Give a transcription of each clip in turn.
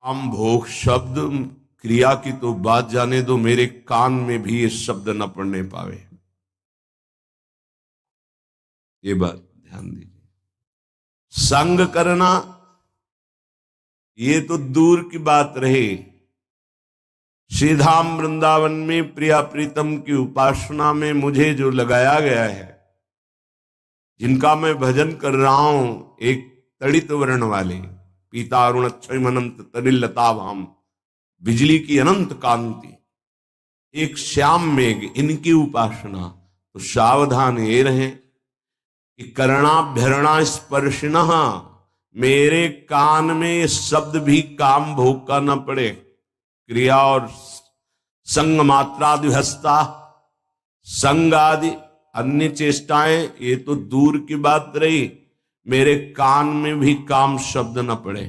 काम भोग शब्द क्रिया की तो बात जाने दो, मेरे कान में भी ये शब्द न पड़ने पावे। ये बात ध्यान दीजिए। संग करना ये तो दूर की बात रही, श्री धाम वृंदावन में प्रिया प्रीतम की उपासना में मुझे जो लगाया गया है, जिनका मैं भजन कर रहा हूं, एक तड़ित वर्ण वाले पीता अरुण अनंत तनिलता भाम, बिजली की अनंत कांति, एक श्याम मेघ, इनकी उपासना, तो सावधान ये रहे कि करणाभ्यरणा स्पर्शिन, मेरे कान में शब्द भी काम भोग का न पड़े। क्रिया और संग मात्रादिहस्ता, संग आदि अन्य चेष्टाएं ये तो दूर की बात रही, मेरे कान में भी काम शब्द न पड़े,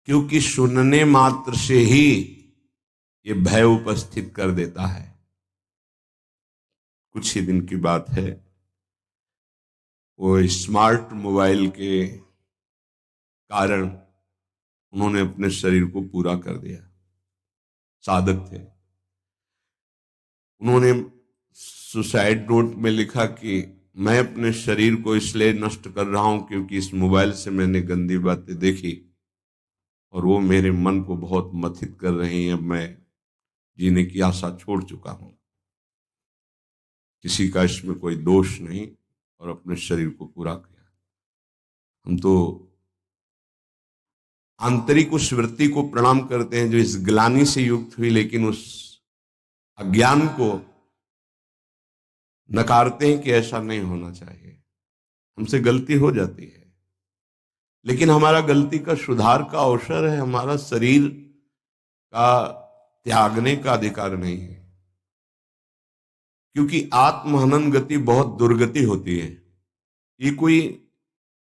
क्योंकि सुनने मात्र से ही ये भय उपस्थित कर देता है। कुछ ही दिन की बात है, वो स्मार्ट मोबाइल के कारण उन्होंने अपने शरीर को पूरा कर दिया। साधक थे, उन्होंने सुसाइड नोट में लिखा कि मैं अपने शरीर को इसलिए नष्ट कर रहा हूं क्योंकि इस मोबाइल से मैंने गंदी बातें देखी और वो मेरे मन को बहुत मथित कर रही हैं। मैं जीने की आशा छोड़ चुका हूं, किसी का इसमें कोई दोष नहीं, और अपने शरीर को पूरा किया। हम तो आंतरिक उस वृत्ति को प्रणाम करते हैं जो इस ग्लानि से युक्त हुई, लेकिन उस अज्ञान को नकारते हैं कि ऐसा नहीं होना चाहिए। हमसे गलती हो जाती है, लेकिन हमारा गलती का सुधार का अवसर है, हमारा शरीर का त्यागने का अधिकार नहीं है, क्योंकि आत्महनन गति बहुत दुर्गति होती है। ये कोई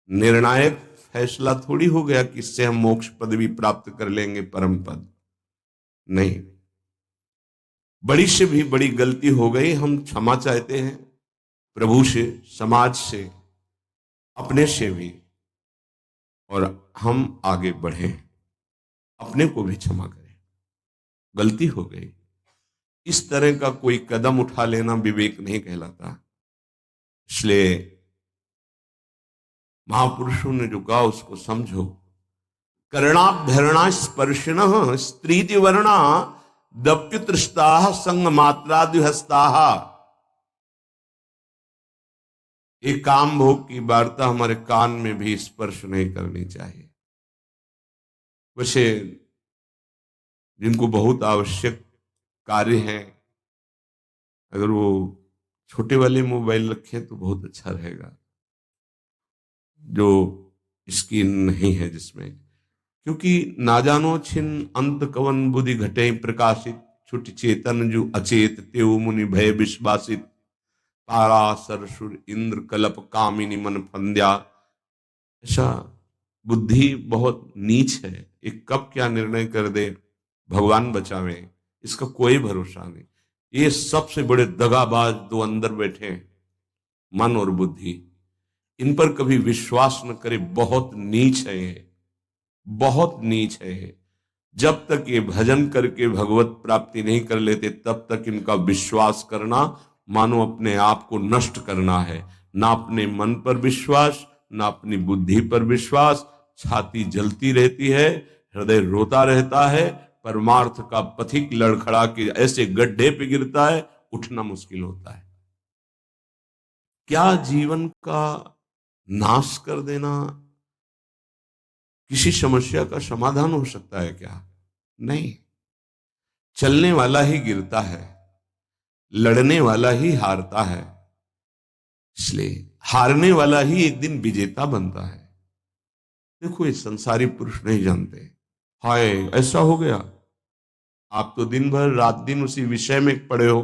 निर्णायक फैसला थोड़ी हो गया कि इससे हम मोक्ष पद भी प्राप्त कर लेंगे, परम पद नहीं। बड़ी से भी बड़ी गलती हो गई, हम क्षमा चाहते हैं प्रभु से, समाज से, अपने से भी, और हम आगे बढ़े, अपने को भी क्षमा करें। गलती हो गई, इस तरह का कोई कदम उठा लेना विवेक नहीं कहलाता। इसलिए महापुरुषों ने जो कहा उसको समझो। करणाभ्यरणा स्पर्शिन स्त्रीति वर्णा दप्युतृष्टा संग मात्रादिहस्ता। एक काम भोग की वार्ता हमारे कान में भी स्पर्श नहीं करनी चाहिए। वैसे जिनको बहुत आवश्यक कार्य है, अगर वो छोटे वाले मोबाइल रखें तो बहुत अच्छा रहेगा, जो स्क्रीन नहीं है जिसमें, क्योंकि ना जानो छिन अंत कवन बुद्धि घटे प्रकाशित, छुट चेतन जो अचेत तेव मुनि भय विश्वासित, तारा सरसुर इंद्र कलप कामिनी मन फंद्या। ऐसा बुद्धि बहुत नीच है, एक कब क्या निर्णय कर दे, भगवान बचावे, इसका कोई भरोसा नहीं। ये सबसे बड़े दगाबाज दो अंदर बैठे हैं, मन और बुद्धि, इन पर कभी विश्वास न करे। बहुत नीच है ये, बहुत नीच है ये। जब तक ये भजन करके भगवत प्राप्ति नहीं कर लेते, तब तक इनका विश्वास करना मानो अपने आप को नष्ट करना है। ना अपने मन पर विश्वास, ना अपनी बुद्धि पर विश्वास। छाती जलती रहती है, हृदय रोता रहता है, परमार्थ का पथिक लड़खड़ा के ऐसे गड्ढे पे गिरता है, उठना मुश्किल होता है। क्या जीवन का नाश कर देना किसी समस्या का समाधान हो सकता है क्या? नहीं। चलने वाला ही गिरता है, लड़ने वाला ही हारता है, इसलिए हारने वाला ही एक दिन विजेता बनता है। देखो, ये संसारी पुरुष नहीं जानते, हाय ऐसा हो गया। आप तो दिन भर रात दिन उसी विषय में पड़े हो।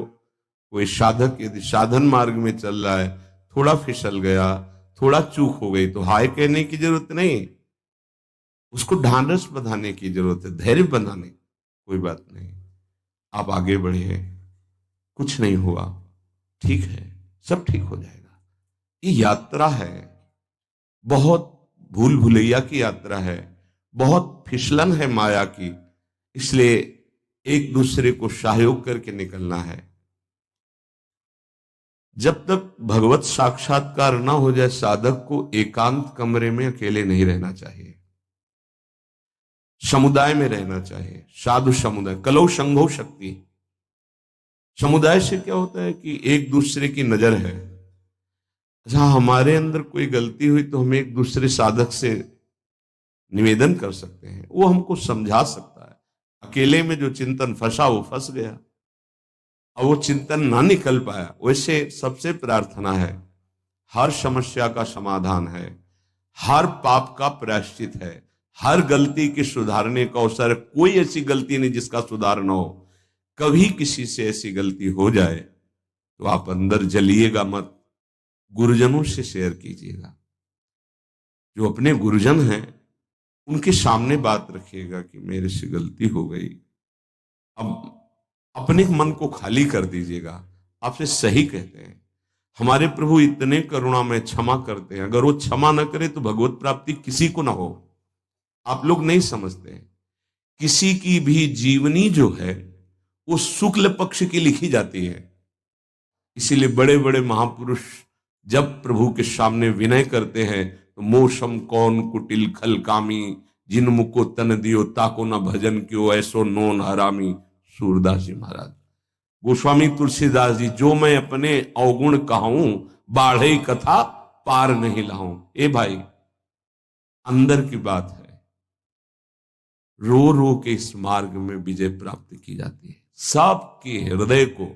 कोई साधक यदि साधन मार्ग में चल रहा है, थोड़ा फिसल गया, थोड़ा चूक हो गई, तो हाय कहने की जरूरत नहीं, उसको ढांढस बंधाने की जरूरत है, धैर्य बनाने। कोई बात नहीं, आप आगे बढ़े, कुछ नहीं हुआ, ठीक है, सब ठीक हो जाएगा। ये यात्रा है, बहुत भूल भुलैया की यात्रा है। बहुत फिसलन है माया की, इसलिए एक दूसरे को सहयोग करके निकलना है। जब तक भगवत साक्षात्कार न हो जाए, साधक को एकांत कमरे में अकेले नहीं रहना चाहिए, समुदाय में रहना चाहिए। साधु समुदाय, कलौ संघो शक्ति। समुदाय से क्या होता है कि एक दूसरे की नजर है। अच्छा, हमारे अंदर कोई गलती हुई तो हम एक दूसरे साधक से निवेदन कर सकते हैं, वो हमको समझा सकता है। अकेले में जो चिंतन फंसा वो फंस गया, और वो चिंतन ना निकल पाया। वैसे सबसे प्रार्थना है, हर समस्या का समाधान है, हर पाप का प्रायश्चित है, हर गलती के सुधारने का अवसर। कोई ऐसी गलती नहीं जिसका सुधार ना हो। कभी किसी से ऐसी गलती हो जाए तो आप अंदर जलिएगा मत, गुरुजनों से शेयर कीजिएगा। जो अपने गुरुजन हैं उनके सामने बात रखिएगा कि मेरे से गलती हो गई। अब अपने मन को खाली कर दीजिएगा। आपसे सही कहते हैं, हमारे प्रभु इतने करुणा में क्षमा करते हैं। अगर वो क्षमा न करे तो भगवत प्राप्ति किसी को ना हो। आप लोग नहीं समझते हैं, किसी की भी जीवनी जो है वो शुक्ल पक्ष की लिखी जाती है। इसीलिए बड़े बड़े महापुरुष जब प्रभु के सामने विनय करते हैं तो मोशम कौन कुटिल खल कामी, जिन मुको तन दियो ताको न भजन क्यों, ऐसो नोन हरामी। सूरदास जी महाराज, गोस्वामी तुलसीदास जी, जो मैं अपने अवगुण कहूं, बाढ़े कथा पार नहीं लाऊं। ए भाई, अंदर की बात है, रो रो के इस मार्ग में विजय प्राप्त की जाती है। सबके हृदय को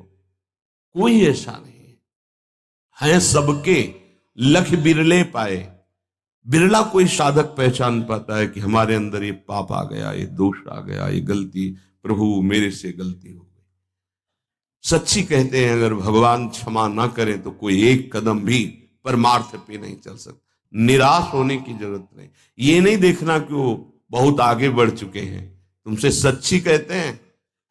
कोई ऐसा नहीं है, सबके लख बिरले पाए। बिरला कोई साधक पहचान पाता है कि हमारे अंदर ये पाप आ गया, ये दोष आ गया, ये गलती, प्रभु मेरे से गलती हो गई। सच्ची कहते हैं, अगर भगवान क्षमा ना करें तो कोई एक कदम भी परमार्थ पे नहीं चल सकता। निराश होने की जरूरत नहीं। ये नहीं देखना कि वो बहुत आगे बढ़ चुके हैं। तुमसे सच्ची कहते हैं,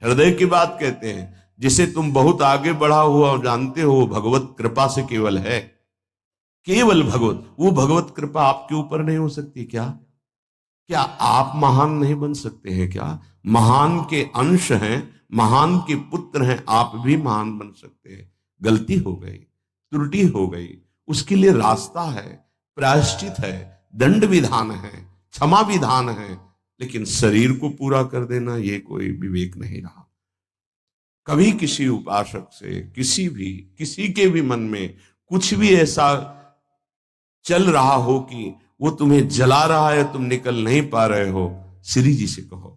हृदय की बात कहते हैं, जिसे तुम बहुत आगे बढ़ा हुआ जानते हो, भगवत कृपा से केवल है। केवल भगवत, वो भगवत कृपा आपके ऊपर नहीं हो सकती क्या? क्या आप महान नहीं बन सकते हैं क्या? महान के अंश हैं, महान के पुत्र हैं, आप भी महान बन सकते हैं। गलती हो गई, त्रुटि हो गई, उसके लिए रास्ता है, प्रायश्चित है, दंड विधान है, क्षमा विधान है। लेकिन शरीर को पूरा कर देना ये कोई विवेक नहीं रहा। कभी किसी उपासक से, किसी के भी मन में कुछ भी ऐसा चल रहा हो कि वो तुम्हें जला रहा है, तुम निकल नहीं पा रहे हो, श्री जी से कहो,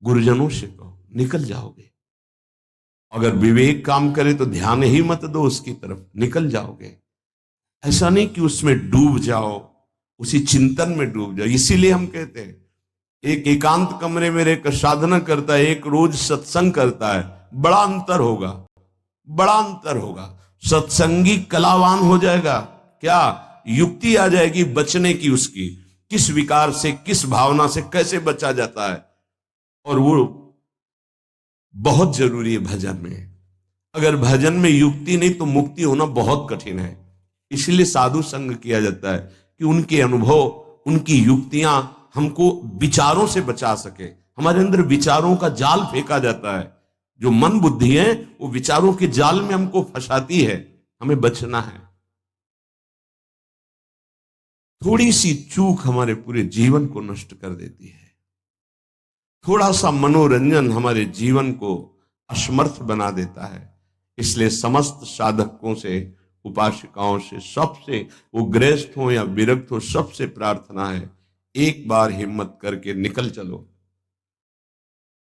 गुरुजनों से कहो, निकल जाओगे। अगर विवेक काम करे तो ध्यान ही मत दो उसकी तरफ, निकल जाओगे। ऐसा नहीं कि उसमें डूब जाओ, उसी चिंतन में डूब जाओ। इसीलिए हम कहते हैं, एक एकांत कमरे में रहकर साधना करता है, एक रोज सत्संग करता है, बड़ा अंतर होगा, बड़ा अंतर होगा। सत्संगी कलावान हो जाएगा। क्या युक्ति आ जाएगी बचने की, उसकी किस विकार से, किस भावना से कैसे बचा जाता है। और वो बहुत जरूरी है भजन में। अगर भजन में युक्ति नहीं तो मुक्ति होना बहुत कठिन है। इसलिए साधु संग किया जाता है कि उनके अनुभव, उनकी युक्तियां हमको विचारों से बचा सके। हमारे अंदर विचारों का जाल फेंका जाता है, जो मन बुद्धि है वो विचारों के जाल में हमको फंसाती है, हमें बचना है। थोड़ी सी चूक हमारे पूरे जीवन को नष्ट कर देती है। थोड़ा सा मनोरंजन हमारे जीवन को असमर्थ बना देता है। इसलिए समस्त साधकों से, उपासिकाओं से, सबसे, वो गृहस्थ हो या विरक्त हो, सबसे प्रार्थना है, एक बार हिम्मत करके निकल चलो।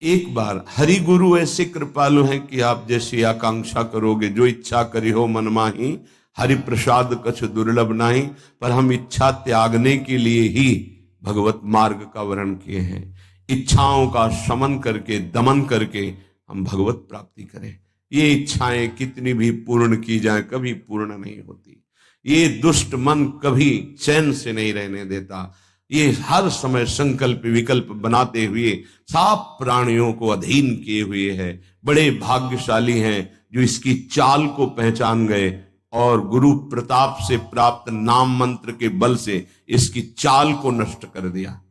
एक बार। हरि गुरु ऐसे कृपालु हैं कि आप जैसी आकांक्षा करोगे, जो इच्छा करी हो मन माही, हरि प्रसाद कछ दुर्लभ नाही। पर हम इच्छा त्यागने के लिए ही भगवत मार्ग का वर्ण किए हैं। इच्छाओं का शमन करके, दमन करके हम भगवत प्राप्ति करें। ये इच्छाएं कितनी भी पूर्ण की जाए, कभी पूर्ण नहीं होती। ये दुष्ट मन कभी चैन से नहीं रहने देता। ये हर समय संकल्प विकल्प बनाते हुए सब प्राणियों को अधीन किए हुए है। बड़े भाग्यशाली हैं जो इसकी चाल को पहचान गए और गुरु प्रताप से प्राप्त नाम मंत्र के बल से इसकी चाल को नष्ट कर दिया।